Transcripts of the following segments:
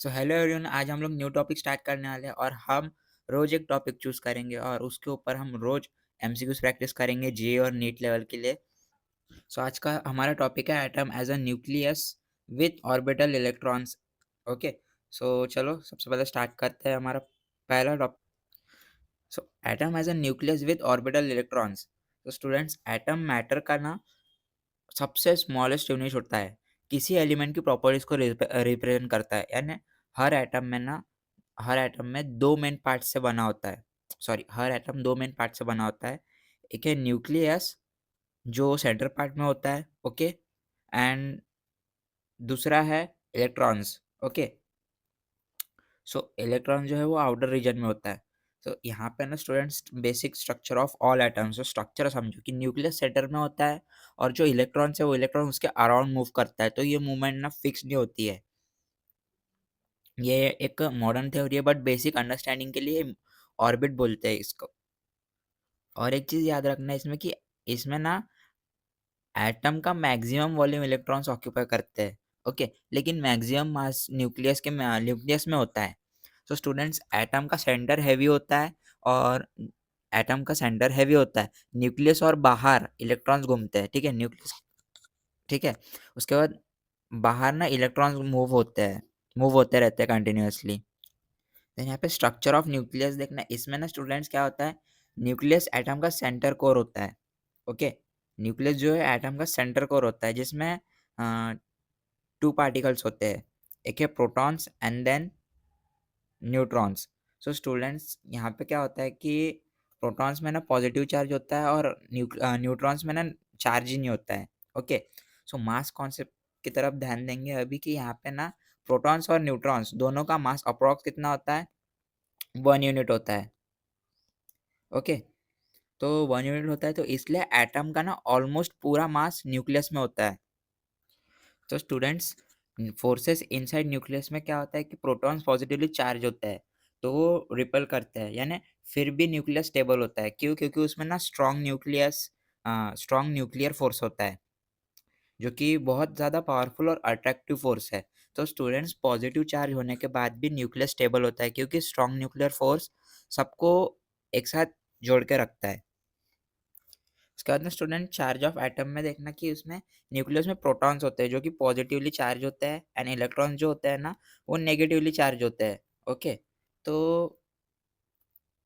So hello everyone, आज हम लोग न्यू टॉपिक स्टार्ट करने वाले हैं और हम रोज एक टॉपिक चूज करेंगे और उसके ऊपर हम रोज एमसीक्यूज प्रैक्टिस करेंगे जे और नीट लेवल के लिए। सो आज का हमारा टॉपिक है atom as a nucleus with orbital electrons. Okay, so चलो सबसे पहले स्टार्ट करते हैं हमारा पहला topic. So atom as a nucleus with orbital electrons. तो स्टूडेंट्स, एटम मैटर का ना सबसे स्मॉलेस्ट यूनिट होता है, किसी एलिमेंट की प्रॉपर्टीज को रिप्रेजेंट करता है। यानी हर एटम में दो मेन पार्ट से बना होता है। सॉरी, हर एटम दो मेन पार्ट से बना होता है। एक है न्यूक्लियस जो सेंटर पार्ट में होता है, ओके, एंड दूसरा है इलेक्ट्रॉन्स। ओके, सो इलेक्ट्रॉन जो है वो आउटर रीजन में होता है। तो यहाँ पे ना students, basic structure of all atoms, जो स्ट्रक्चर समझो कि न्यूक्लियस सेंटर में होता है और जो इलेक्ट्रॉन है वो इलेक्ट्रॉन उसके अराउंड मूव करता है। तो ये मूवमेंट ना फिक्स नहीं होती है। ये एक मॉडर्न थ्योरी है बट बेसिक अंडरस्टैंडिंग के लिए ऑर्बिट बोलते हैं इसको। और एक चीज़ याद रखना है इसमें कि इसमें ना एटम का मैक्सिमम वॉल्यूम इलेक्ट्रॉन्स ऑक्यूपाई करते हैं। ओके, लेकिन मैक्सिमम मास न्यूक्लियस में होता है। सो स्टूडेंट्स, और एटम का सेंटर हैवी होता है, न्यूक्लियस और बाहर इलेक्ट्रॉन्स घूमते हैं। ठीक है, न्यूक्लियस, ठीक है। उसके बाद बाहर ना इलेक्ट्रॉन्स मूव होते रहते हैं कंटिन्यूअसली। देन यहाँ पे स्ट्रक्चर ऑफ न्यूक्लियस देखना, इसमें ना स्टूडेंट्स क्या होता है, न्यूक्लियस एटम का सेंटर कोर होता है। ओके, न्यूक्लियस जो है एटम का सेंटर कोर होता है जिसमें टू पार्टिकल्स होते हैं, एक है protons and then neutrons. So students, यहाँ पे क्या होता है कि प्रोटॉन्स में ना पॉजिटिव चार्ज होता है और न्यूट्रॉन्स में ना चार्ज ही नहीं होता है। ओके, सो मास कॉन्सेप्ट की तरफ ध्यान देंगे अभी कि यहाँ पे ना प्रोटॉन्स और न्यूट्रॉन्स दोनों का मास अप्रॉक्स कितना होता है, 1 यूनिट होता है। ओके, तो 1 यूनिट होता है, तो इसलिए एटम का ना ऑलमोस्ट पूरा मास न्यूक्लियस में होता है। तो स्टूडेंट्स, फोर्सेस इनसाइड न्यूक्लियस में क्या होता है कि प्रोटॉन्स पॉजिटिवली चार्ज होता है तो वो रिपेल करते हैं, यानी फिर भी न्यूक्लियस स्टेबल होता है। क्यों? क्योंकि उसमें ना स्ट्रॉन्ग न्यूक्लियर फोर्स होता है जो कि बहुत ज़्यादा पावरफुल और अट्रैक्टिव फोर्स है। तो स्टूडेंट्स, पॉजिटिव चार्ज होने के बाद भी न्यूक्लियस स्टेबल होता है क्योंकि स्ट्रॉन्ग न्यूक्लियर फोर्स सबको एक साथ जोड़ के रखता है। उसके बाद में स्टूडेंट, चार्ज ऑफ एटम में देखना कि उसमें न्यूक्लियस में प्रोटॉन्स होते हैं जो कि पॉजिटिवली चार्ज होते हैं एंड इलेक्ट्रॉन जो होते हैं ना वो नेगेटिवली चार्ज होते हैं। ओके, तो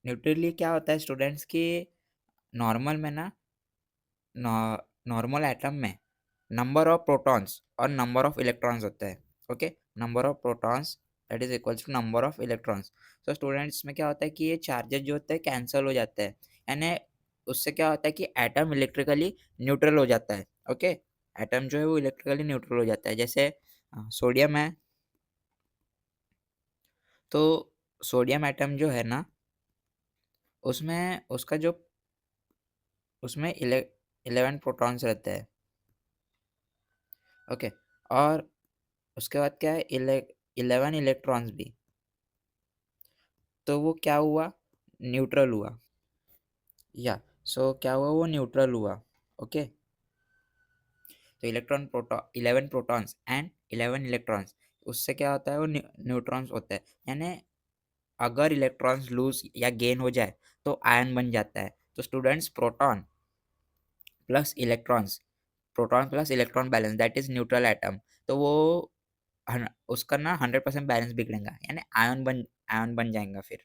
न्यूट्रली क्या होता है स्टूडेंट्स कि नॉर्मल में ना नॉर्मल एटम में नंबर ऑफ प्रोटॉन्स और नंबर ऑफ इलेक्ट्रॉन्स होते हैं। Okay, number of protons that is equals to number of electrons. तो स्टूडेंट्स में क्या होता है कि ये चार्जेस जो होते हैं कैंसिल हो जाते हैं, यानी उससे क्या होता है कि एटम इलेक्ट्रिकली न्यूट्रल हो जाता है। ओके, एटम जो है वो इलेक्ट्रिकली न्यूट्रल हो जाता है। जैसे सोडियम है, तो सोडियम एटम जो है ना उसमें उसका जो उसमें 11 प्रोटॉन्स रहते हैं। ओके, और उसके बाद क्या है, 11 इलेक्ट्रॉन्स भी। तो वो क्या हुआ, न्यूट्रल हुआ। या सो क्या हुआ, वो न्यूट्रल हुआ। ओके, तो 11 प्रोटॉन्स एंड 11 इलेक्ट्रॉन्स, उससे क्या होता है, वो न्यूट्रॉन्स होता है। यानी अगर इलेक्ट्रॉन्स लूज या गेन हो जाए तो आयन बन जाता है। तो students, proton plus electron balance that is neutral atom. तो वो उसका ना 100% बैलेंस बिगड़ेगा, यानी आयन बन जाएगा फिर।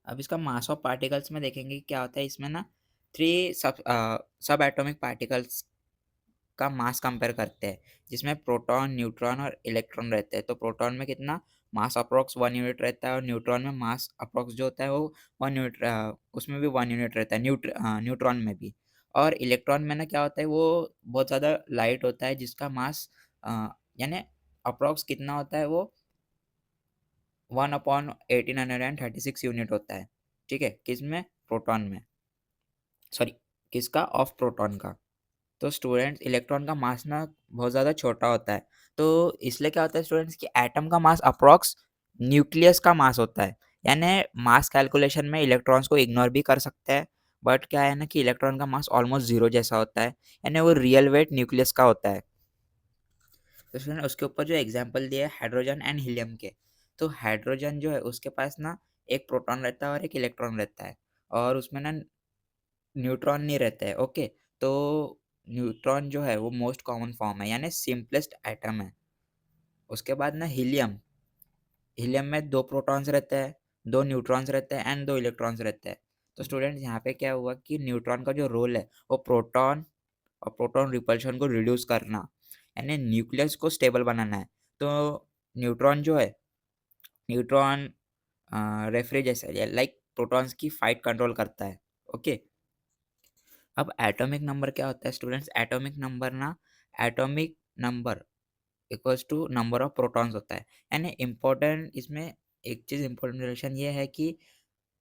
अब इसका मास ऑफ पार्टिकल्स में देखेंगे कि क्या होता है। इसमें ना थ्री सब एटॉमिक पार्टिकल्स का मास कंपेयर करते हैं जिसमें प्रोटॉन, न्यूट्रॉन और इलेक्ट्रॉन रहते हैं। तो प्रोटॉन में कितना मास अप्रॉक्स 1 यूनिट रहता है और न्यूट्रॉन में मास अप्रॉक्स जो होता है वो 1 यूनिट, उसमें भी 1 यूनिट रहता है, न्यूट्रॉन में भी। और इलेक्ट्रॉन में ना क्या होता है, वो बहुत ज़्यादा लाइट होता है जिसका मास यानी अप्रॉक्स कितना होता है, वो 1/1836 यूनिट होता है। ठीक है, किसमें, प्रोटॉन में, सॉरी, किसका, ऑफ प्रोटॉन का। तो स्टूडेंट्स, इलेक्ट्रॉन का मास ना बहुत ज़्यादा छोटा होता है। तो इसलिए क्या होता है स्टूडेंट्स कि एटम का मास अप्रॉक्स न्यूक्लियस का मास होता है। यानी मास कैलकुलेशन में इलेक्ट्रॉन्स को इग्नोर भी कर सकते हैं, बट क्या है ना कि इलेक्ट्रॉन का मास ऑलमोस्ट जीरो जैसा होता है, यानी वो रियल वेट न्यूक्लियस का होता है। तो स्टूडेंट उसके ऊपर जो एग्जांपल दिया है हाइड्रोजन एंड हीलियम के। तो हाइड्रोजन जो है उसके पास ना एक प्रोटॉन रहता है और एक इलेक्ट्रॉन रहता है और उसमें ना न्यूट्रॉन नहीं रहता है, ओके। तो न्यूट्रॉन जो है वो मोस्ट कॉमन फॉर्म है यानी सिंपलेस्ट एटम है। उसके बाद ना हीलियम, हीलियम में 2 प्रोटॉन्स रहते हैं, 2 न्यूट्रॉन्स रहते हैं एंड 2 इलेक्ट्रॉन्स रहते हैं। तो स्टूडेंट्स यहाँ पे क्या हुआ कि न्यूट्रॉन का जो रोल है वो प्रोटॉन और प्रोटॉन रिपल्शन को रिड्यूस करना, यानी न्यूक्लियस को स्टेबल बनाना है। तो न्यूट्रॉन जो है, न्यूट्रॉन रेफ्रिजरेटर लाइक प्रोटॉन्स की फाइट कंट्रोल करता है, ओके। अब एटॉमिक नंबर क्या होता है स्टूडेंट्स? एटॉमिक नंबर ना, atomic number equals to number of protons होता है। यानी इम्पोर्टेंट इसमें एक चीज़ इम्पोर्टेंट रिलेशन ये है कि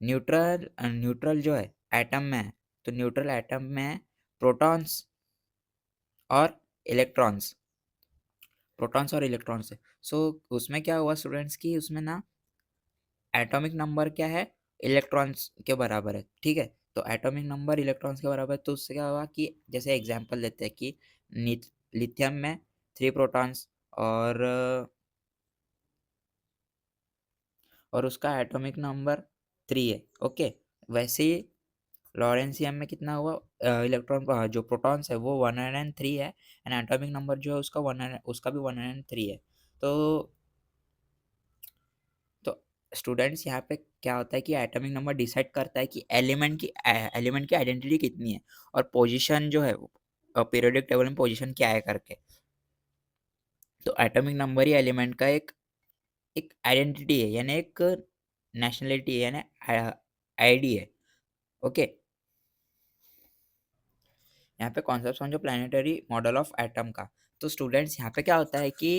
न्यूट्रल न्यूट्रल जो है एटम में है, तो न्यूट्रल एटम में प्रोटॉन्स और इलेक्ट्रॉन्स, प्रोटॉन्स और इलेक्ट्रॉन्स है। सो उसमें क्या हुआ स्टूडेंट्स कि उसमें ना एटॉमिक नंबर क्या है? इलेक्ट्रॉन्स के बराबर है, ठीक है? तो एटॉमिक नंबर इलेक्ट्रॉन्स के बराबर है, तो उससे क्या हुआ कि जैसे एग्जांपल लेते हैं कि लिथियम में 3 प्रोटॉन्स और उसका एटॉमिक नंबर 3 है, ओके। वैसे ही लॉरेंसियम में कितना हुआ इलेक्ट्रॉन जो प्रोटॉन्स है वो 103 है एंड एटॉमिक नंबर जो है उसका 100 उसका भी 103 है। तो तो स्टूडेंट्स यहाँ पे क्या होता है कि एटॉमिक नंबर डिसाइड करता है कि एलिमेंट की आइडेंटिटी कितनी है और पोजीशन जो है पीरियोडिक टेबल में पोजीशन क्या है करके। तो एटॉमिक नंबर ही एलिमेंट का एक एक आइडेंटिटी है यानी एक नेशनलिटी है यानी आईडी है, ओके। यहाँ पे कॉन्सेप्ट समझो प्लानिटरी मॉडल ऑफ एटम का। तो स्टूडेंट्स यहाँ पे क्या होता है कि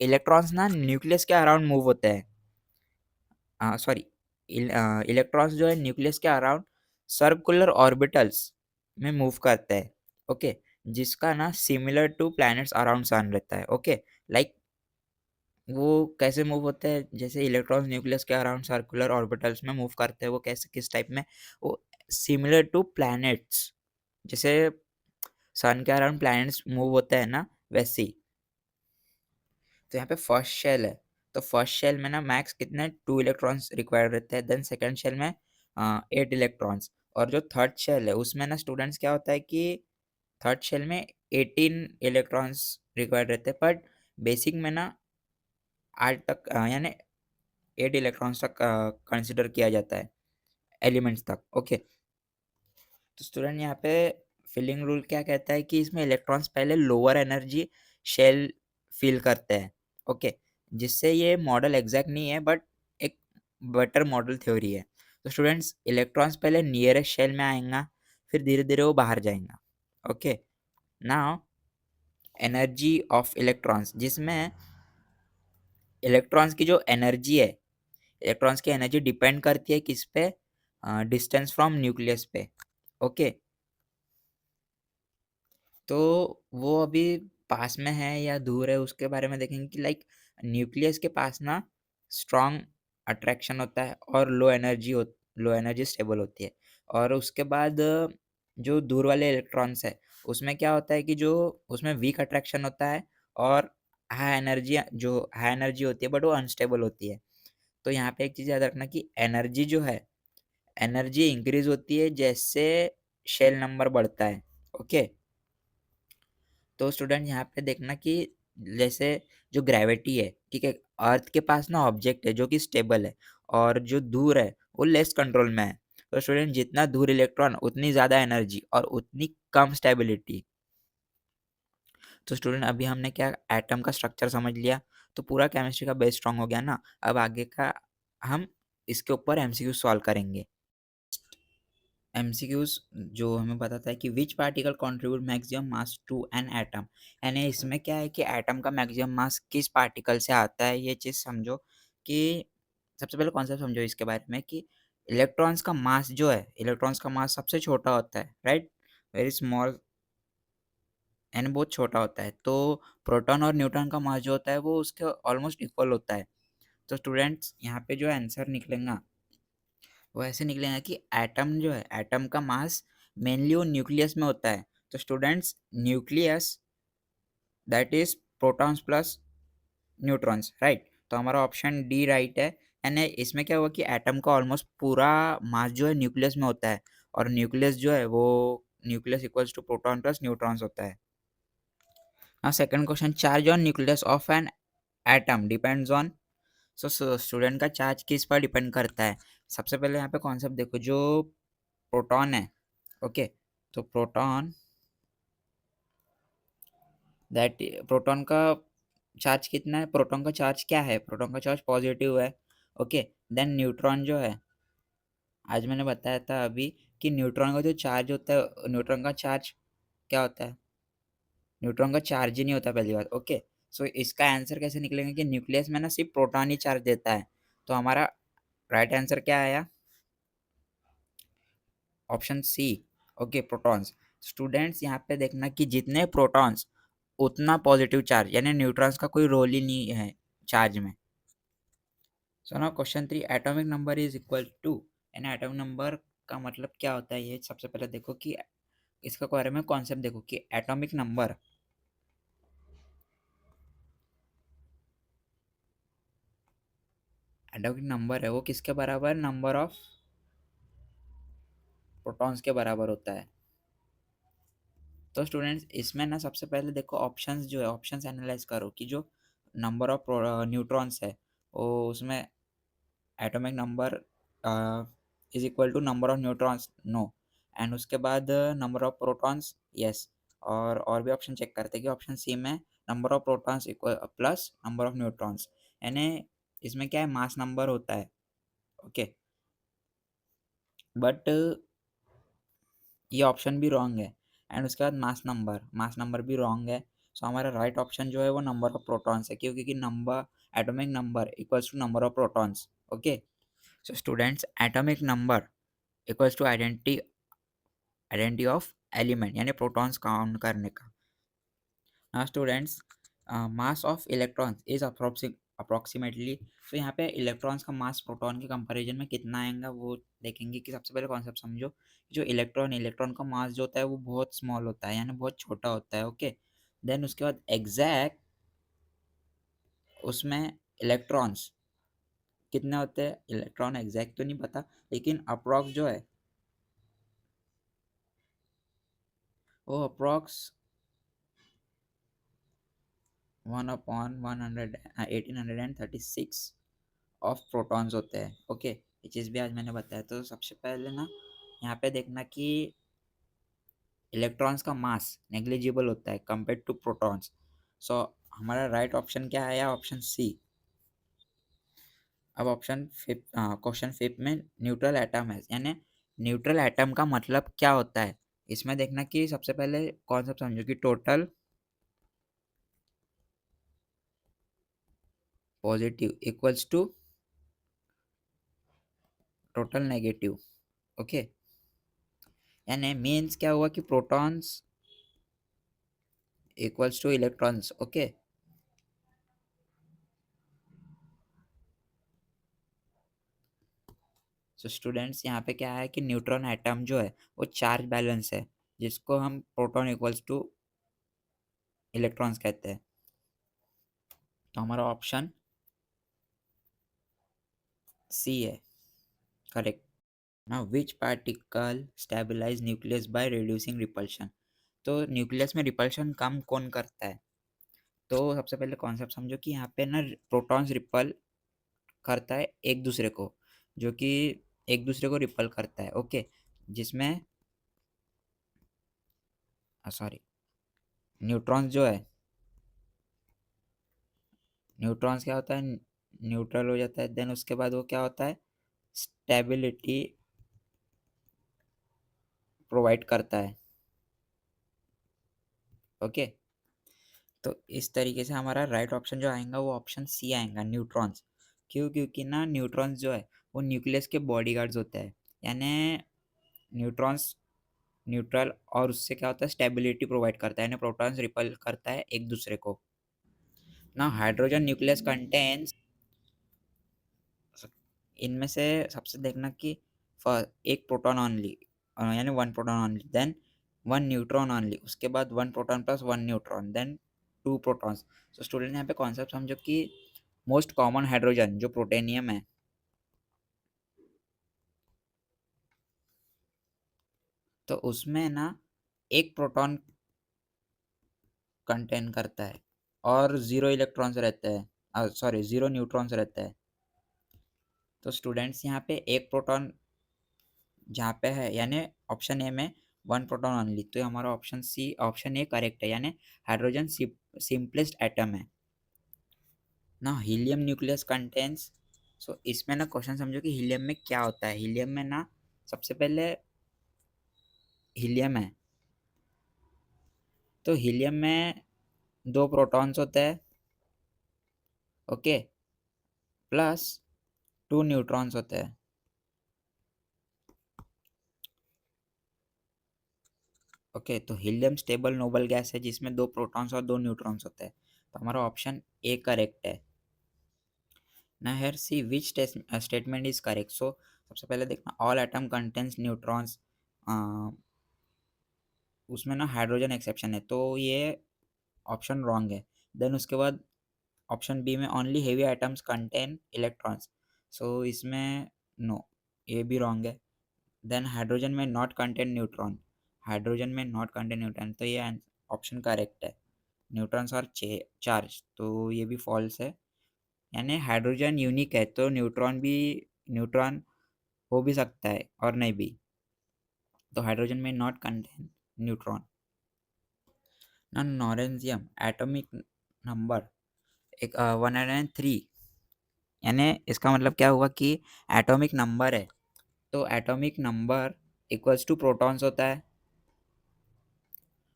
इलेक्ट्रॉन्स ना न्यूक्लियस के अराउंड मूव होते हैं, सॉरी, इलेक्ट्रॉन्स जो है न्यूक्लियस के अराउंड सर्कुलर ऑर्बिटल्स में मूव करते हैं, ओके। जिसका ना similar to planets around sun रहता है, ओके। लाइक वो कैसे मूव होते हैं? जैसे इलेक्ट्रॉन्स न्यूक्लियस के अराउंड सर्कुलर ऑर्बिटल्स में मूव करते हैं, वो कैसे किस टाइप में? वो सिमिलर टू प्लैनेट्स, जैसे सन के अराउंड प्लैनेट्स मूव होते हैं ना, वैसे ही। तो यहाँ पे फर्स्ट शेल है, तो फर्स्ट शेल में ना मैक्स कितने 2 इलेक्ट्रॉन्स रिक्वायर्ड रहते हैं, देन सेकंड शेल में 8 इलेक्ट्रॉन्स और जो थर्ड शेल है उसमें ना स्टूडेंट्स क्या होता है कि थर्ड शेल में 18 इलेक्ट्रॉन्स रिक्वायर्ड रहते हैं, बट बेसिक में ना 8 तक यानी 8 इलेक्ट्रॉन्स तक कंसिडर किया जाता है एलिमेंट्स तक, ओके। तो स्टूडेंट यहाँ पे फिलिंग रूल क्या कहता है कि इसमें इलेक्ट्रॉन्स पहले लोअर एनर्जी शेल फिल करते हैं, ओके। जिससे ये मॉडल एग्जैक्ट नहीं है बट एक बेटर मॉडल थ्योरी है। तो स्टूडेंट्स इलेक्ट्रॉन्स पहले नियरेस्ट शेल में आएगा, फिर धीरे धीरे वो बाहर जाएगा, okay. Now energy of electrons, जिसमें इलेक्ट्रॉन्स की जो एनर्जी है, इलेक्ट्रॉन्स की एनर्जी डिपेंड करती है किस पे? डिस्टेंस फ्रॉम न्यूक्लियस पे, ओके। तो वो अभी पास में है या दूर है उसके बारे में देखेंगे कि लाइक न्यूक्लियस के पास ना स्ट्रॉन्ग अट्रैक्शन होता है और लो एनर्जी स्टेबल होती है। और उसके बाद जो दूर वाले इलेक्ट्रॉन्स है उसमें क्या होता है कि जो उसमें वीक अट्रैक्शन होता है और हाई एनर्जी होती है बट वो अनस्टेबल होती है। तो यहाँ पे एक चीज़ याद रखना कि एनर्जी जो है, एनर्जी इंक्रीज होती है जैसे शेल नंबर बढ़ता है, ओके। तो स्टूडेंट यहाँ पे देखना कि जैसे जो ग्रेविटी है, ठीक है, अर्थ के पास ना ऑब्जेक्ट है जो कि स्टेबल है और जो दूर है वो लेस कंट्रोल में है। तो स्टूडेंट जितना दूर इलेक्ट्रॉन उतनी ज़्यादा एनर्जी और उतनी कम स्टेबिलिटी। तो स्टूडेंट अभी हमने क्या एटम का स्ट्रक्चर समझ लिया, तो पूरा केमिस्ट्री का बेस स्ट्रॉन्ग हो गया ना। अब आगे का हम इसके ऊपर एमसीक्यू सॉल्व करेंगे। एमसीक्यूज जो हमें बताता है कि which particle contribute maximum mass to an atom, यानी इसमें क्या है कि एटम का मैक्सिमम मास किस पार्टिकल से आता है, ये चीज़ समझो। कि सबसे पहले कॉन्सेप्ट समझो इसके बारे में कि इलेक्ट्रॉन्स का मास जो है, इलेक्ट्रॉन्स का मास सबसे छोटा होता है, राइट? वेरी स्मॉल, यानी बहुत छोटा होता है। तो प्रोटॉन और न्यूट्रॉन का मास जो होता है वो उसके ऑलमोस्ट इक्वल होता है। तो स्टूडेंट्स यहाँ पे जो आंसर निकलेगा वो ऐसे निकलेगा कि एटम जो है, एटम का मास मेनली वो न्यूक्लियस में होता है। तो students nucleus that is protons plus neutrons, right? तो हमारा ऑप्शन डी राइट है। यानी इसमें क्या हुआ कि एटम का ऑलमोस्ट पूरा मास जो है न्यूक्लियस में होता है और न्यूक्लियस जो है वो nucleus equals to proton plus neutrons होता है। Now second question, charge on nucleus of an atom depends on. So student का चार्ज किस पर डिपेंड करता है? सबसे पहले यहाँ पे कॉन्सेप्ट देखो, जो प्रोटॉन है, ओके, तो प्रोटॉन दैट प्रोटॉन का चार्ज कितना है? प्रोटॉन का चार्ज क्या है? प्रोटॉन का चार्ज पॉजिटिव है, ओके। देन न्यूट्रॉन जो है, आज मैंने बताया था अभी कि न्यूट्रॉन का जो चार्ज होता है, न्यूट्रॉन का चार्ज क्या होता है? न्यूट्रॉन का चार्ज ही नहीं होता, पहली बात, ओके। सो इसका आंसर कैसे निकलेगा कि न्यूक्लियस में ना सिर्फ प्रोटॉन ही चार्ज देता है। तो हमारा राइट आंसर क्या आया? Option C, okay, protons. Students यहाँ पे देखना कि जितने प्रोटॉन्स उतना पॉजिटिव चार्ज, यानी न्यूट्रॉन्स का कोई रोल ही नहीं है चार्ज में। So now question 3, atomic number is equal to, यानी एटॉमिक नंबर का मतलब क्या होता है? ये सबसे पहले देखो कि इसका बारे में कॉन्सेप्ट देखो कि एटॉमिक नंबर है वो किसके बराबर? नंबर ऑफ प्रोटॉन्स के बराबर होता है। तो स्टूडेंट्स इसमें ना सबसे पहले देखो ऑप्शंस जो है, ऑप्शंस एनालाइज करो कि जो नंबर ऑफ न्यूट्रॉन्स है वो उसमें atomic number is equal to number of neutrons, no. And उसके बाद नंबर ऑफ प्रोटॉन्स, यस। और भी ऑप्शन चेक करते हैं कि ऑप्शन सी में number of protons equal plus number of neutrons, यानी इसमें क्या है, मास नंबर होता है, ओके। बट ये ऑप्शन भी रॉन्ग है। एंड उसके बाद मास नंबर भी रॉन्ग है। सो हमारा राइट ऑप्शन जो है वो नंबर ऑफ प्रोटॉन्स है, क्योंकि number atomic number equals to number of protons, okay. So students atomic number equals to identity of element, यानी प्रोटॉन्स काउंट करने का। Now students, mass of electrons is approximately, तो यहाँ पे इलेक्ट्रॉन्स का मास proton के कंपैरिजन में कितना आएगा वो देखेंगे। कि सबसे पहले कॉन्सेप्ट समझो, जो इलेक्ट्रॉन का मास जो होता है वो बहुत स्मॉल होता है, यानी बहुत छोटा होता है, ओके। देन उसके बाद एग्जैक्ट उसमें इलेक्ट्रॉन्स कितने होते हैं? इलेक्ट्रॉन एग्जैक्ट तो नहीं पता, लेकिन अप्रॉक्स जो है वो अप्रॉक्स 1/100 1836 ऑफ प्रोटॉन्स होते हैं, ओके। ये चीज़ भी आज मैंने बताया। तो सबसे पहले ना यहाँ पे देखना कि इलेक्ट्रॉन्स का मास नेग्लिजिबल होता है कंपेयर टू प्रोटॉन्स। सो हमारा राइट ऑप्शन क्या आया? Option C. अब ऑप्शन फिफ्थ, क्वेश्चन फिफ्थ में न्यूट्रल एटम है, यानी न्यूट्रल एटम का मतलब क्या होता है? इसमें देखना कि सबसे पहले कॉन्सेप्ट समझो कि total positive equals to total negative, okay. यानी मीन्स क्या हुआ कि protons equals to electrons, okay. So students यहाँ पे क्या है कि न्यूट्रॉन एटम जो है वो चार्ज बैलेंस है, जिसको हम प्रोटॉन इक्वल्स टू इलेक्ट्रॉन्स कहते हैं। तो हमारा ऑप्शन सी है correct. Now which particle stabilise nucleus by reducing repulsion? तो न्यूक्लियस में रिपल्शन कम कौन करता है? तो सबसे पहले कॉन्सेप्ट समझो कि यहाँ पे ना प्रोटॉन्स रिपल करता है एक दूसरे को, जो कि एक दूसरे को रिपल करता है, ओके। जिसमें सॉरी, न्यूट्रॉन्स जो है, न्यूट्रॉन्स क्या होता है, न्यूट्रल हो जाता है। देन उसके बाद वो क्या होता है, स्टेबिलिटी प्रोवाइड करता है, ओके। तो इस तरीके से हमारा राइट ऑप्शन जो आएगा वो ऑप्शन सी आएगा, न्यूट्रॉन्स। क्यों? क्योंकि ना न्यूट्रॉन्स जो है वो न्यूक्लियस के बॉडीगार्ड्स होते हैं, यानी न्यूट्रॉन्स न्यूट्रल, और उससे क्या होता है, स्टेबिलिटी प्रोवाइड करता है, यानी प्रोटॉन्स रिपल करता है एक दूसरे को। ना हाइड्रोजन न्यूक्लियस कंटेन्स, इनमें से सबसे देखना कि एक प्रोटॉन ऑनली, यानी one proton only, then one neutron only, उसके बाद one proton plus one neutron, then 2 protons. So student यहाँ पे कॉन्सेप्ट समझो कि मोस्ट कॉमन हाइड्रोजन जो प्रोटेनियम है, तो उसमें ना एक प्रोटॉन कंटेन करता है और 0 इलेक्ट्रॉन्स रहते हैं, सॉरी 0 न्यूट्रॉन्स रहते हैं। तो स्टूडेंट्स यहाँ पे एक प्रोटॉन जहाँ पे है, यानी ऑप्शन ए में 1 प्रोटॉन ओनली, तो हमारा ऑप्शन ए करेक्ट है, यानी हाइड्रोजन सिंपलेस्ट एटम है ना। हीलियम न्यूक्लियस कंटेंस, सो इसमें ना क्वेश्चन समझो कि हीलियम में क्या होता है। हीलियम में ना सबसे पहले हीलियम है, तो हीलियम में 2 प्रोटॉन्स होते हैं, ओके, प्लस 2 न्यूट्रॉन्स होते हैं, ओके। तो हीलियम स्टेबल नोबल गैस है जिसमें 2 प्रोटॉन्स और 2 न्यूट्रॉन्स होते हैं, तो हमारा ऑप्शन ए करेक्ट है ना। Here C which statement is correct. So सबसे पहले देखना ऑल एटम कंटेंस न्यूट्रॉन्स, उसमें ना हाइड्रोजन एक्सेप्शन है, तो ये ऑप्शन रॉन्ग है। देन उसके बाद ऑप्शन बी में only heavy atoms contain electrons, so इसमें नो, ये भी रॉन्ग है। देन हाइड्रोजन में नॉट कंटेन न्यूट्रॉन, हाइड्रोजन में नॉट कंटेन न्यूट्रॉन, तो ये ऑप्शन करेक्ट है। न्यूट्रॉन्स और चार्ज, तो ये भी फॉल्स है, यानी हाइड्रोजन यूनिक है, तो न्यूट्रॉन हो भी सकता है और नहीं भी, तो हाइड्रोजन में नॉट कंटेन न्यूट्रॉन ना। नॉरेंजियम एटॉमिक नंबर एक 103, यानी इसका मतलब क्या हुआ कि एटॉमिक नंबर है, तो atomic number equals to protons होता है।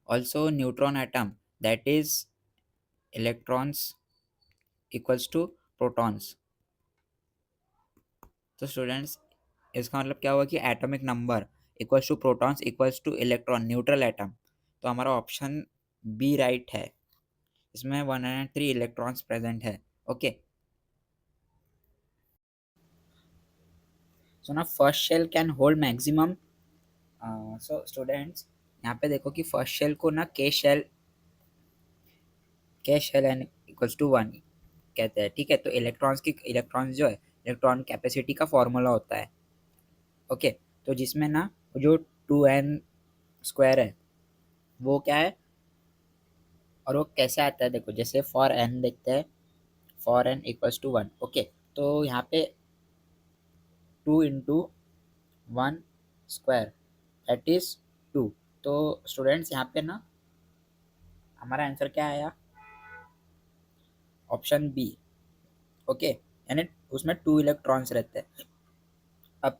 Also neutron atom that is electrons equals to protons. तो स्टूडेंट्स इसका मतलब क्या हुआ कि atomic number equals to protons equals to electron, neutral atom, तो हमारा ऑप्शन बी राइट है, इसमें 103 इलेक्ट्रॉन्स प्रेजेंट है, ओके। सो ना first shell can hold maximum, so students यहाँ पे देखो कि फर्स्ट शेल को ना के शेल एन इक्वल्स टू 1 कहते हैं, ठीक है। तो इलेक्ट्रॉन्स जो है, इलेक्ट्रॉन कैपेसिटी का फॉर्मूला होता है, ओके। तो जिसमें ना जो 2n स्क्वायर है वो क्या है, और वो कैसे आता है देखो, जैसे फॉर n देखते हैं, for n equals to 1, okay. तो यहाँ पे 2 इंटू 1 स्क्वायर दैट इज 2। तो स्टूडेंट्स यहाँ पे ना हमारा आंसर क्या आया, ऑप्शन बी, ओके, यानी उसमें 2 इलेक्ट्रॉन्स रहते हैं। अब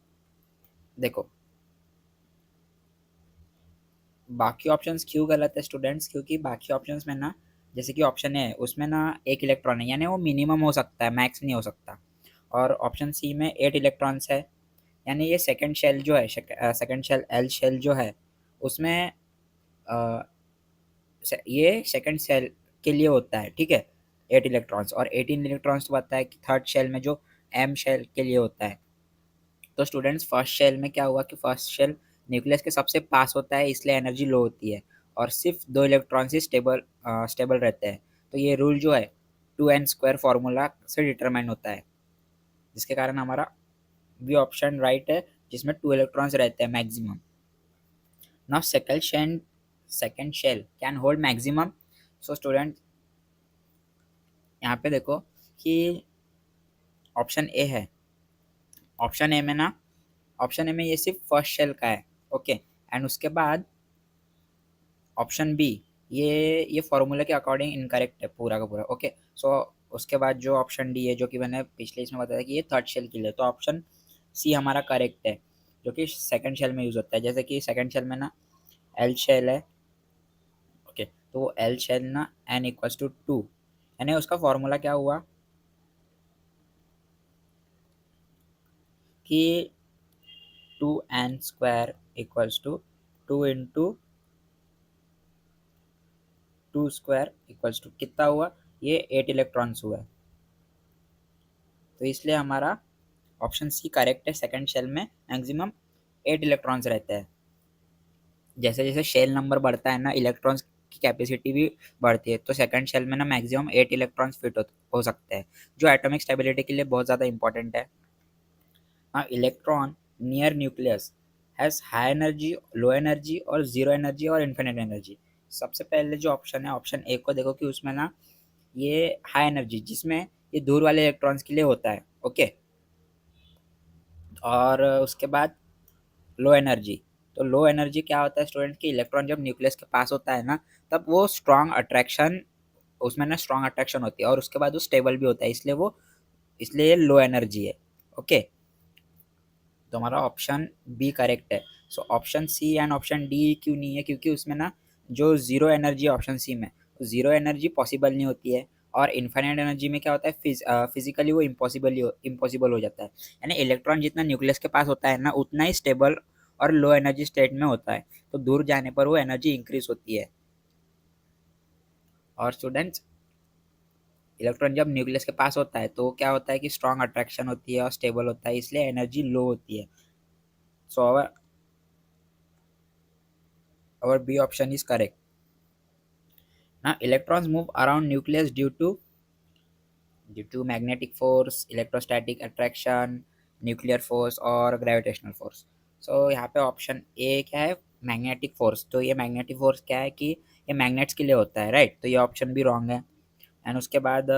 देखो बाकी ऑप्शंस क्यों गलत है स्टूडेंट्स, क्योंकि बाकी ऑप्शंस में ना जैसे कि ऑप्शन ए है उसमें ना 1 इलेक्ट्रॉन है, यानी वो मिनिमम हो सकता है, मैक्स नहीं हो सकता। और ऑप्शन सी में 8 इलेक्ट्रॉन्स है, यानी ये सेकंड शेल जो है, सेकंड शेल एल शेल जो है उसमें अ, ये सेकंड शेल के लिए होता है, ठीक है, 8 इलेक्ट्रॉन्स। और 18 इलेक्ट्रॉन्स तो पता है कि थर्ड शेल में जो एम शेल के लिए होता है। तो स्टूडेंट्स फर्स्ट शेल में क्या हुआ कि फर्स्ट शेल न्यूक्लियस के सबसे पास होता है, इसलिए एनर्जी लो होती है और सिर्फ 2 इलेक्ट्रॉन्स ही स्टेबल रहते हैं। तो ये रूल जो है 2n स्क्वायर फार्मूला से डिटरमाइन होता है, जिसके कारण हमारा बी ऑप्शन राइट है, जिसमें 2 इलेक्ट्रॉन्स रहते हैं maximum. Now second shell can hold maximum. So student यहाँ पे देखो कि ऑप्शन ए है, ऑप्शन ए में ना ऑप्शन ए में ये सिर्फ फर्स्ट शेल का है, ओके। एंड उसके बाद ऑप्शन बी ये फॉर्मूला के अकॉर्डिंग इनकरेक्ट है पूरा का पूरा, ओके। सो उसके बाद जो ऑप्शन डी है, जो कि मैंने पिछले इसमें बताया कि ये थर्ड शेल के लिए, तो ऑप्शन सी हमारा करेक्ट है, जो कि सेकंड शेल में यूज़ होता है। जैसे कि सेकंड शेल में ना एल शेल है, ओके, तो वो एल शेल ना एन इक्वल्स टू 2, यानी उसका फॉर्मूला क्या हुआ कि 2n square equals to 2 into 2 square equals to कितना हुआ, ये 8 इलेक्ट्रॉन्स हुआ है। तो इसलिए हमारा ऑप्शन सी करेक्ट है, सेकंड शेल में मैक्सिमम 8 इलेक्ट्रॉन्स रहते हैं। जैसे जैसे शेल नंबर बढ़ता है ना इलेक्ट्रॉन्स की कैपेसिटी भी बढ़ती है। तो सेकंड शेल में ना मैक्सिमम 8 इलेक्ट्रॉन्स फिट हो सकते हैं, जो एटॉमिक स्टेबिलिटी के लिए बहुत ज़्यादा इंपॉर्टेंट है। Electron near nucleus has high energy, low energy और ज़ीरो एनर्जी और इन्फिनिट एनर्जी। सबसे पहले जो ऑप्शन है, ऑप्शन ए को देखो कि उसमें ना ये हाई एनर्जी, जिसमें ये दूर वाले इलेक्ट्रॉन्स के लिए होता है, ओके। और उसके बाद लो एनर्जी। तो लो एनर्जी क्या होता है स्टूडेंट, कि इलेक्ट्रॉन जब न्यूक्लियस के पास होता है ना, तब वो स्ट्रॉन्ग अट्रैक्शन, उसमें ना स्ट्रॉन्ग अट्रैक्शन होती है और उसके बाद वो स्टेबल भी होता है, इसलिए लो एनर्जी है, ओके। तो हमारा ऑप्शन बी करेक्ट है। So option C and option D क्यों नहीं है, क्योंकि उसमें ना जो ज़ीरो एनर्जी ऑप्शन सी में, ज़ीरो एनर्जी पॉसिबल नहीं होती है। और इन्फाइनाइट एनर्जी में क्या होता है, फिजिकली वो इम्पॉसिबल हो जाता है। यानी इलेक्ट्रॉन जितना न्यूक्लियस के पास होता है ना, उतना ही स्टेबल और लो एनर्जी स्टेट में होता है। तो दूर जाने पर वो एनर्जी इंक्रीज होती है। और स्टूडेंट्स, इलेक्ट्रॉन जब न्यूक्लियस के पास होता है तो क्या होता है कि स्ट्रॉन्ग अट्रैक्शन होती है और स्टेबल होता है, इसलिए एनर्जी लो होती है। सो our B option is correct. Now electrons move around nucleus due to magnetic force, electrostatic attraction, nuclear force और gravitational force. So यहाँ पे ऑप्शन ए क्या है, मैग्नेटिक फोर्स। तो ये मैग्नेटिक फोर्स क्या है कि ये मैग्नेट्स के लिए होता है, राइट। तो ये ऑप्शन भी रॉन्ग है। एंड उसके बाद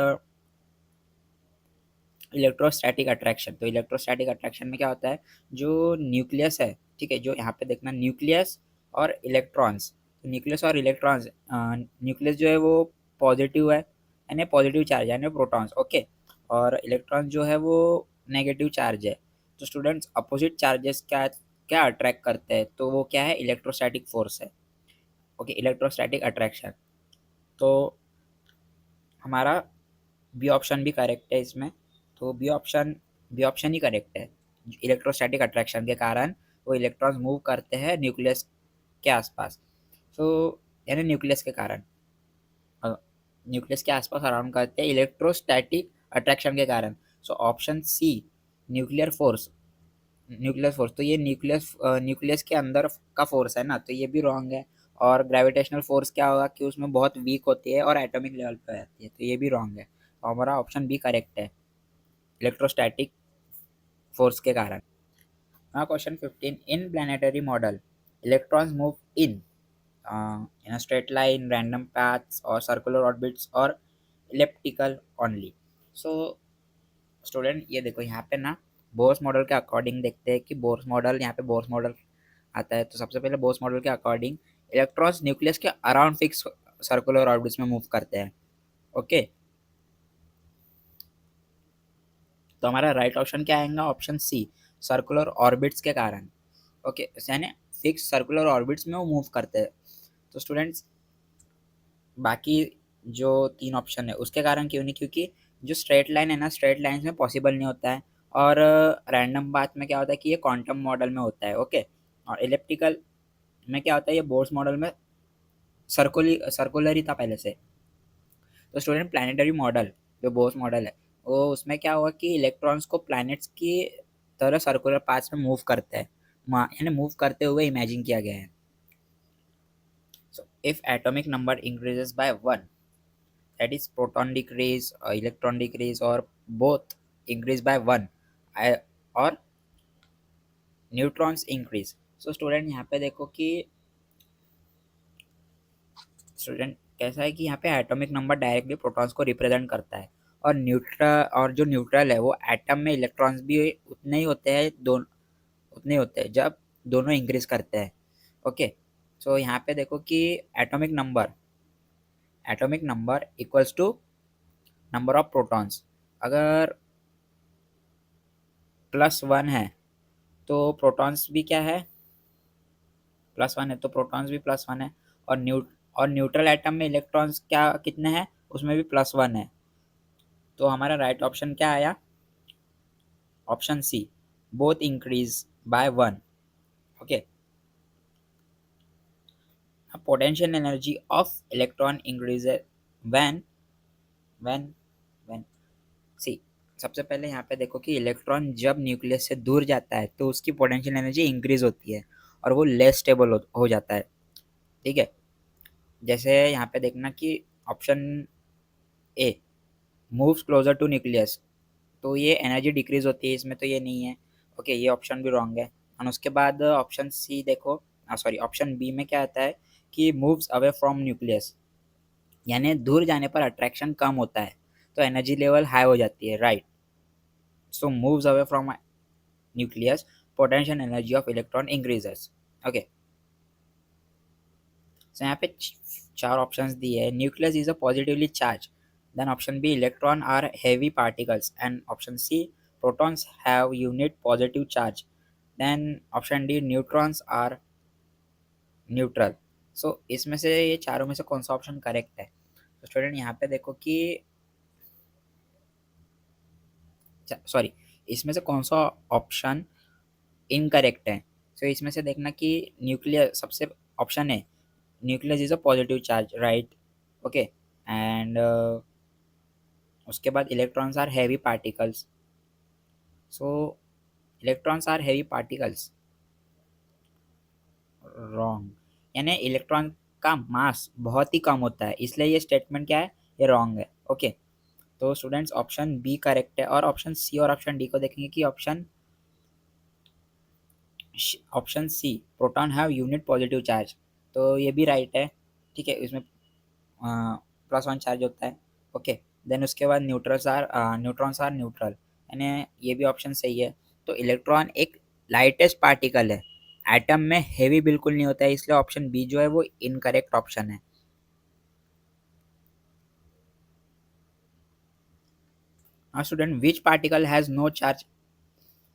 इलेक्ट्रोस्टैटिक अट्रैक्शन। तो इलेक्ट्रोस्टैटिक अट्रैक्शन में क्या होता है, जो न्यूक्लियस है, ठीक है, जो यहाँ पे देखना न्यूक्लियस और इलेक्ट्रॉन्स। तो न्यूक्लियस और इलेक्ट्रॉन्स, न्यूक्लियस जो है वो पॉजिटिव है, यानी पॉजिटिव चार्ज यानी प्रोटॉन्स, ओके। और इलेक्ट्रॉन जो है वो नेगेटिव चार्ज है। तो स्टूडेंट्स, अपोजिट चार्जेस क्या क्या अट्रैक्ट करते हैं, तो वो क्या है, इलेक्ट्रोस्टैटिक फोर्स है, ओके, इलेक्ट्रोस्टैटिक अट्रैक्शन। तो हमारा बी ऑप्शन भी करेक्ट है इसमें। तो बी ऑप्शन ही करेक्ट है। इलेक्ट्रोस्टैटिक अट्रैक्शन के कारण वो इलेक्ट्रॉन्स मूव करते हैं न्यूक्लियस के आसपास। तो यानी न्यूक्लियस के कारण, न्यूक्लियस के आसपास अराउंड करते हैं इलेक्ट्रोस्टैटिक अट्रैक्शन के कारण। So option C, nuclear force, nucleus force, तो ये न्यूक्लियस के अंदर का फोर्स है ना, तो ये भी रॉन्ग है। और ग्रेविटेशनल फोर्स क्या होगा कि उसमें बहुत वीक होती है और एटॉमिक लेवल पे रहती है, तो ये भी रॉन्ग है। तो हमारा ऑप्शन बी करेक्ट है, इलेक्ट्रोस्टैटिक फोर्स के कारण। Now question 15. In planetary model, electrons move in a straight line, random paths or circular orbits or elliptical only. So student, ये देखो यहाँ पे ना बोर्स मॉडल के अकॉर्डिंग देखते हैं कि बोर्स मॉडल, यहाँ पे बोर्स मॉडल आता है। तो सबसे पहले बोर्स मॉडल के अकॉर्डिंग इलेक्ट्रॉन्स न्यूक्लियस के अराउंड फिक्स सर्कुलर ऑर्बिट्स में मूव करते हैं, ओके। तो हमारा राइट ऑप्शन क्या आएगा, ऑप्शन सी, सर्कुलर ऑर्बिट्स के कारण, ओके। यानी फिक्स सर्कुलर ऑर्बिट्स में वो मूव करते हैं। तो स्टूडेंट्स, बाकी जो तीन ऑप्शन है उसके कारण क्यों नहीं, क्योंकि जो स्ट्रेट लाइन है ना, स्ट्रेट लाइन में पॉसिबल नहीं होता है। और रैंडम बात में क्या होता है कि ये क्वांटम मॉडल में होता है, ओके। और इलेप्टिकल में क्या होता है, ये बोर्स मॉडल में सर्कुलर ही था पहले से। तो स्टूडेंट, प्लानिटरी मॉडल जो बोर्स मॉडल है, वो उसमें क्या हुआ कि इलेक्ट्रॉन्स को प्लैनेट्स की तरह सर्कुलर पाथ्स में मूव करते हैं, यानी मूव करते हुए इमेजिन किया गया है। So if atomic number increases by 1, that is proton decrease, electron decrease or both increase by 1, or neutrons increase. So student, यहाँ पे देखो कि स्टूडेंट कैसा है कि यहाँ पे एटॉमिक नंबर डायरेक्टली प्रोटॉन्स को रिप्रेजेंट करता है। और जो न्यूट्रल है वो एटम में इलेक्ट्रॉन्स भी उतने ही होते हैं, उतने ही होते हैं जब दोनों इंक्रीज करते हैं, ओके। सो यहाँ पे देखो कि atomic number equals to number of protons. अगर +1 है तो प्रोटॉन्स भी क्या है, +1 है, तो प्रोटॉन्स भी +1 है। और न्यूट्रल एटम में इलेक्ट्रॉन्स क्या कितने हैं, उसमें भी +1 है। तो हमारा राइट ऑप्शन क्या आया, option C, both increase by 1, okay. Potential energy of electron increase when when when C. सबसे पहले यहाँ पे देखो कि इलेक्ट्रॉन जब न्यूक्लियस से दूर जाता है तो उसकी पोटेंशियल एनर्जी इंक्रीज होती है और वो लेस स्टेबल हो जाता है, ठीक है। जैसे यहाँ पे देखना कि option A moves closer to nucleus, तो ये एनर्जी डिक्रीज होती है, इसमें तो ये नहीं है। ओके, ये ऑप्शन भी रॉन्ग है। और उसके बाद ऑप्शन सी देखो, सॉरी ऑप्शन बी में क्या आता है कि मूव्स अवे फ्रॉम न्यूक्लियस, यानी दूर जाने पर अट्रैक्शन कम होता है तो एनर्जी लेवल हाई हो जाती है, right. So moves away from nucleus, potential energy of electron increases. Okay, so यहाँ पे चार ऑप्शंस दिए है। Nucleus is a positively charge, then option B electron are heavy particles, and option C protons have unit positive charge, then option D neutrons are neutral. So इसमें से ये चारों में से कौन सा ऑप्शन करेक्ट है? तो स्टूडेंट यहाँ पे देखो कि सॉरी, इसमें से कौन सा ऑप्शन इनकरेक्ट है। सो इसमें से देखना कि न्यूक्लियस सबसे ऑप्शन है, nucleus is a positive charge, right. Okay, and उसके बाद electrons are heavy particles. So electrons are heavy particles, wrong. यानी इलेक्ट्रॉन का मास बहुत ही कम होता है, इसलिए ये स्टेटमेंट क्या है, ये रॉन्ग है। ओके, तो स्टूडेंट्स ऑप्शन बी करेक्ट है। और ऑप्शन सी और ऑप्शन डी को देखेंगे कि option C proton have unit positive charge, तो ये भी राइट है। ठीक है, इसमें +1 चार्ज होता है। ओके, देन उसके बाद न्यूट्रॉन्स आर न्यूट्रल, यानी ये भी ऑप्शन सही है। तो इलेक्ट्रॉन एक लाइटेस्ट पार्टिकल है, एटम में हेवी बिल्कुल नहीं होता है, इसलिए ऑप्शन बी जो है वो इनकरेक्ट ऑप्शन है। हाँ student, which particle has no charge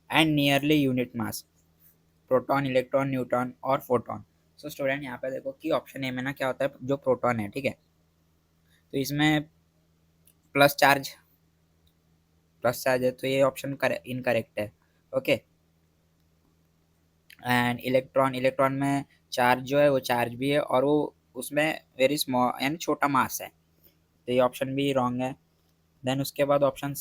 and nearly unit mass? Proton, electron, neutron और फोटॉन। सो स्टूडेंट यहाँ पे देखो कि ऑप्शन ए में ना क्या होता है, जो प्रोटॉन है, ठीक है, तो इसमें प्लस चार्ज प्लस चार्ज है, तो ये ऑप्शन इनकरेक्ट है। ओके, एंड इलेक्ट्रॉन, इलेक्ट्रॉन में चार्ज जो है वो चार्ज भी है और वो उसमें वेरी स्मॉल यानी छोटा मास है, तो ये ऑप्शन भी रॉन्ग है। देन उसके बाद ऑप्शन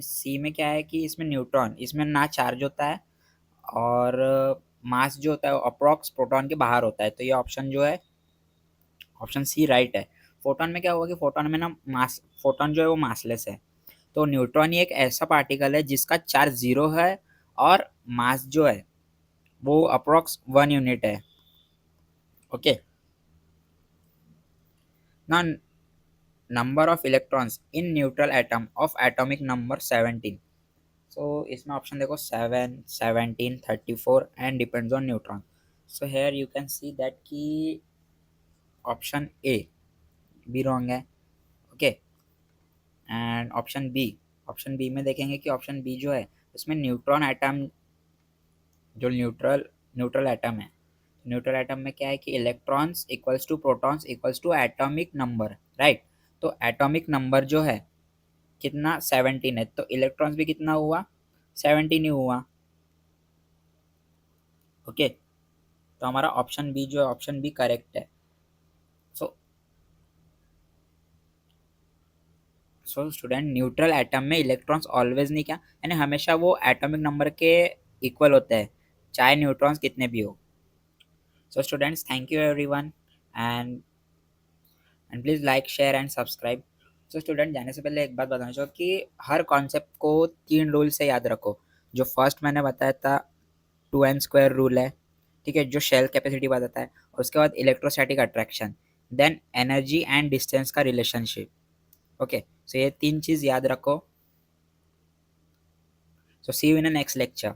सी में क्या है कि इसमें न्यूट्रॉन, इसमें ना चार्ज होता है और मास जो होता है वो अप्रॉक्स प्रोटॉन के बाहर होता है, तो ये ऑप्शन जो है ऑप्शन सी राइट है। फोटोन में क्या होगा कि फोटोन में ना मास, फोटोन जो है वो मासलेस है, तो न्यूट्रॉन ही एक ऐसा पार्टिकल है जिसका चार्ज 0 है और मास जो है वो अप्रॉक्स 1 यूनिट है। ओके, ना number of electrons in neutral atom of atomic number 17। सो इसमें ऑप्शन देखो 7, 17, 34 and depends on neutron. So here you can see that कि ऑप्शन ए भी रॉन्ग है। ओके, एंड ऑप्शन बी में देखेंगे कि ऑप्शन बी जो है उसमें न्यूट्रॉन एटम, जो न्यूट्रल न्यूट्रल एटम है, न्यूट्रल एटम में क्या है कि electrons equals to protons equals to atomic number, right. तो एटॉमिक नंबर जो है कितना, 17 है, तो इलेक्ट्रॉन्स भी कितना हुआ, 17 ही हुआ। ओके, तो हमारा ऑप्शन बी जो है ऑप्शन बी करेक्ट है। सो सो स्टूडेंट, न्यूट्रल एटम में इलेक्ट्रॉन्स ऑलवेज नहीं क्या, यानी हमेशा वो एटॉमिक नंबर के इक्वल होते हैं, चाहे न्यूट्रॉन्स कितने भी हो। So students, thank you everyone, and please like, share and subscribe. So student, जाने से पहले एक बात बताना चाहूँ कि हर कॉन्सेप्ट को 3 रूल से याद रखो। जो फर्स्ट मैंने बताया था 2n² रूल है, ठीक है, जो शेल कैपेसिटी बताता है, और उसके बाद electrostatic attraction, then energy and distance का रिलेशनशिप। ओके, सो ये 3 चीज़ याद रखो। So see you in next lecture.